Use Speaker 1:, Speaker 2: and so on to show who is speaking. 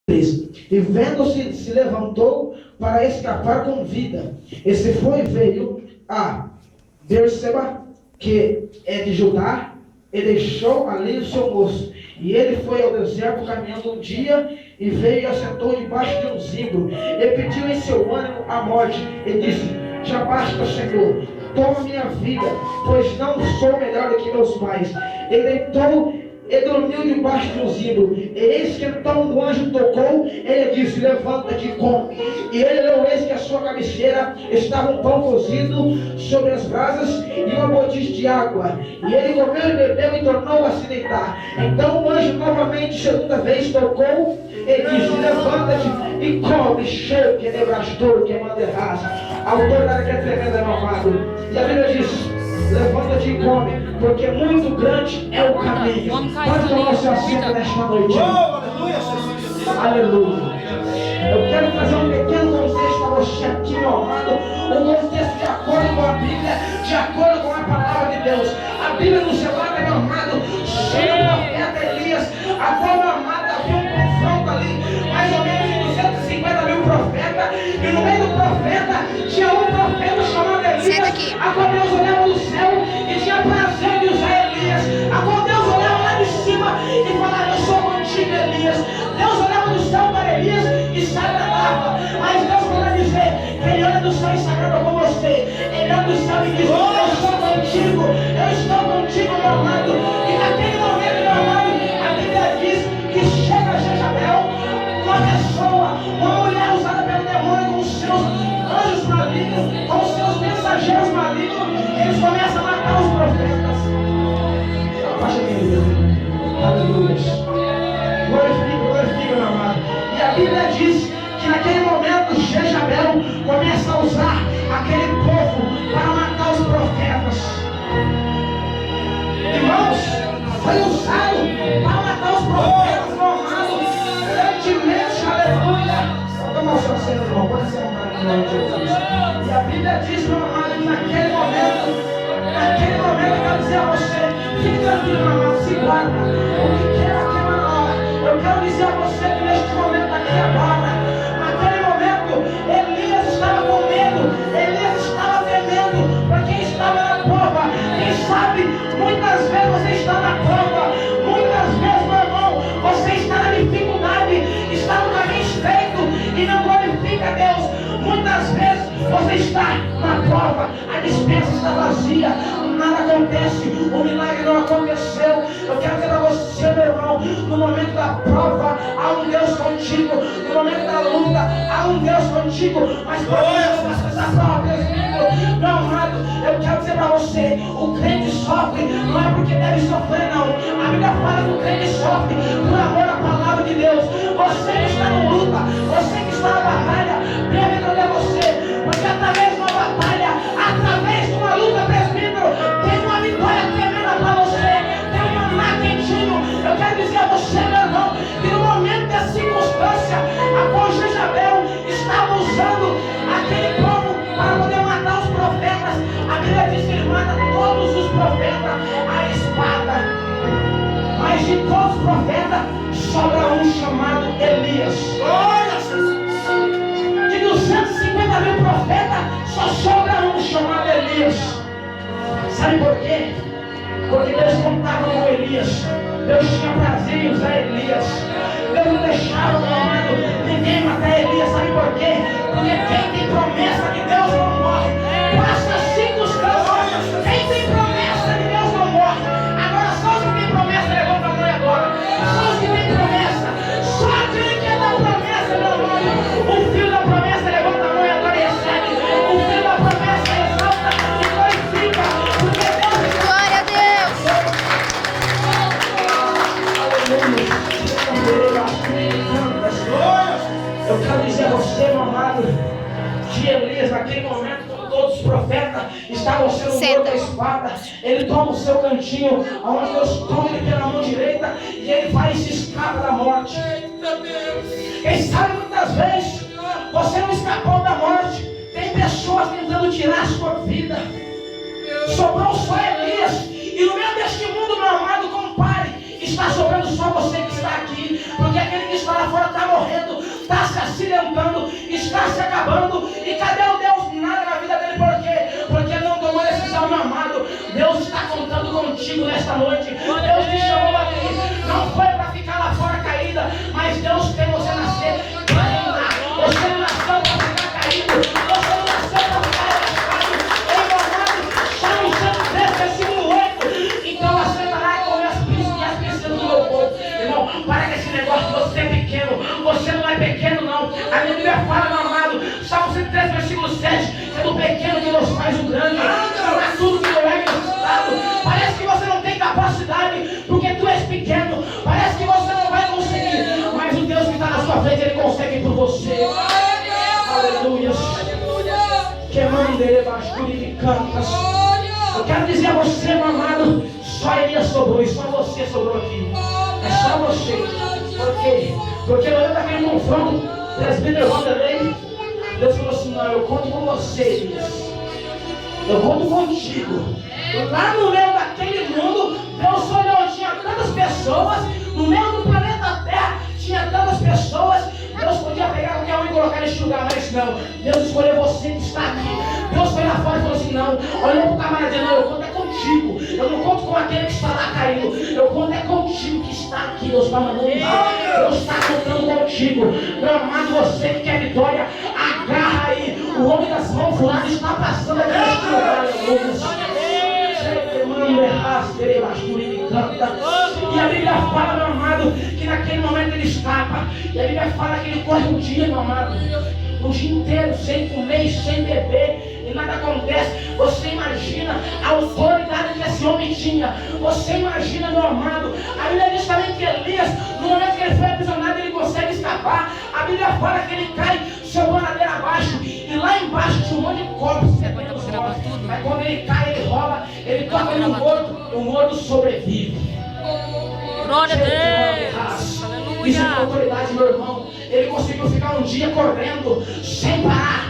Speaker 1: E vendo-se, se levantou para escapar com vida. E se foi, veio a Berseba, que é de Judá, e deixou ali o seu moço. E ele foi ao deserto caminhando um dia, e veio e assentou debaixo de um zimbro, e pediu em seu ânimo a morte, e disse: já basta, Senhor, toma minha vida, pois não sou melhor do que meus pais. E deitou e dormiu debaixo de um zimbro. E eis que então o anjo tocou, ele disse: levanta-te e come. E ele leu, eis que a sua cabeceira estava um pão cozido sobre as brasas e uma botija de água. E ele comeu e bebeu e tornou a se deitar. Então o anjo novamente, segunda vez, tocou e disse: levanta-te e come. Cheio que nebrastor, que manderás. A autoridade que é tremenda, meu amado. E a Bíblia diz: levanta-te e come, porque muito grande é o caminho. Pode tomar o seu assento nesta noite. Aleluia. Eu quero trazer um pequeno contexto para você aqui, meu amado. Um contexto de acordo com a Bíblia, de acordo com a palavra de Deus. A Bíblia nos relata, meu amado, sobre o profeta Elias, a qual, meu amado, havia um confronto ali, mais ou menos de 250 mil profetas. E no meio do profeta tinha um profeta chamado Elias, a qual Deus olhava do céu e tinha prazer de usar Elias, a qual Deus olhava lá de cima e falava: eu sou contigo, Elias. Deus olhava do céu para Elias e se agradava. Mas Deus quer dizer que Ele olha do céu e se agrada com você. Ele olha do céu e diz: eu estou contigo, eu estou contigo, meu amado. E naquele momento, meu amado, a Bíblia diz que chega Jezabel, uma pessoa, uma mulher usada pelo demônio, com os seus anjos malignos, com os seus mensageiros malignos. Eles começam a matar os profetas. Baixa aqui, Deus. Aleluia. Glorifica, meu amado. E a Bíblia diz que naquele momento Jezabel começa a usar aquele povo para matar os profetas. Irmãos, foi usado para matar os profetas, meu amado, grandemente. Aleluia. Toma o seu seno, irmão. Pode ser em nome de Jesus. E a Bíblia diz, meu amado, que naquele momento eu quero dizer a você: fique tranquilo, meu amado, se guarda. O que quer aqui, meu amado, eu quero dizer a você que neste momento aqui agora, naquele momento, Elias estava com medo, Elias estava temendo, porque estava na prova. Quem sabe, muitas vezes você está na prova, muitas vezes, meu irmão, você está na dificuldade, está no caminho estreito e não glorifica Deus. Muitas vezes você está na prova, a despensa está vazia, nada acontece, o milagre não aconteceu. Eu quero dizer a você, meu irmão, no momento da prova há um Deus contigo, no momento da luta há um Deus contigo. Mas por que você essa prova, Deus? Meu amado, eu quero dizer para você: o crente sofre, não é porque deve sofrer, não. A Bíblia fala que o crente sofre por amor à palavra de Deus. Você que está na luta, você que está na batalha, deve entender você, porque através de uma batalha, através de uma luta, presbítero, tem uma vitória tremenda para você, tem uma maná quentinho. Eu quero dizer a você, meu irmão, que no momento da circunstância, a qual Jezabel estava usando aquele povo para poder matar os profetas, a Bíblia diz que ele mata todos os profetas à espada. Mas de todos os profetas sobra um chamado Elias. De 250 mil profetas só sobra um chamado Elias. Sabe por quê? Porque Deus contava com Elias. Deus tinha prazer em usar Elias. Deus não deixava, meu amado, ninguém matar Elias. Sabe por quê? Porque quem tem promessa de Deus não morre. Basta circunstâncias. Quem tem promessa de Deus não morre. Agora só os que tem promessa, levanta a mão agora. Só os que tem promessa. Só aquele que é da promessa, meu amado. O filho da promessa, levanta a mão e agora recebe. O filho da promessa exalta e glorifica. Porque Deus é...
Speaker 2: Glória a Deus.
Speaker 1: Eu quero dizer a você, meu amado, que Elias, naquele momento, quando todos os profetas estavam sendo mortos da espada, ele toma o seu cantinho, onde Deus toma ele pela mão direita e ele vai e se escapa da morte. Quem sabe muitas vezes você não escapou da morte, tem pessoas tentando tirar a sua vida. Sobrou só Elias, e no meio deste mundo, meu amado, compare, está sobrando só você que está aqui, porque aquele que está lá fora está morrendo. se acabando. E cadê o Deus? Nada na vida dele. Por quê? Porque ele não tomou decisão, meu amado. Deus está contando contigo nesta noite. Deus te chamou aqui. Não foi para ficar lá fora caída, mas Deus tem você nascer ainda. Você não nasceu para ficar caído. Você não nasceu para ficar arrastado. Ei, meu amado, Salmo 103, versículo 8. Então você vai comer as piscinas do meu povo. Irmão, para com esse negócio de você é pequeno. Você não é pequeno, não. A minha Bíblia fala, meu amado, Salmo 103, versículo 7, que é do pequeno que Deus faz o grande. Não é tudo que não é necessitado. Parece que você não tem capacidade, porque tu és pequeno. Parece que você não vai conseguir, mas o Deus que está na sua frente, Ele consegue por você. Aleluia. Queimando ele, bastura e cantas. Eu quero dizer a você, meu amado, só Elias sobrou e só você sobrou aqui. É só você. Por quê? Porque no meio daquele confronto, presbítero Vanderlei, Deus falou assim: não, eu conto com você, Elias. Eu conto contigo. Lá no meio daquele mundo, Deus olhou, tinha tantas pessoas, no meio do planeta Terra, tinha tantas pessoas. Deus podia pegar qualquer um e colocar nesse lugar, mas não. Deus escolheu você que está aqui. Deus foi lá fora e falou assim: não, olhou para o camarada e disse: não, eu conto é contigo. Eu não conto com aquele que está lá caído. Eu conto é contigo que está aqui. Deus está mandando. Deus está contando contigo. Meu amado, você que quer vitória, agarra aí. O homem das mãos furadas está passando aqui neste lugar. E a Bíblia fala, meu amado, que naquele momento ele escapa. E a Bíblia fala que ele corre um dia, meu amado, um dia inteiro, sem comer e sem beber, e nada acontece. Você imagina a autoridade que esse homem tinha. Você imagina, meu amado. A Bíblia diz também que Elias, no momento que ele foi aprisionado, ele consegue escapar. A Bíblia fala que ele cai, jogou a ladeira abaixo, e lá embaixo tinha um monte de corpos. Mas quando ele cai, ele rola, ele toca no morto, o morto sobrevive.
Speaker 2: Glória a Deus.
Speaker 1: Isso é autoridade, meu irmão. Ele conseguiu ficar um dia correndo, sem parar,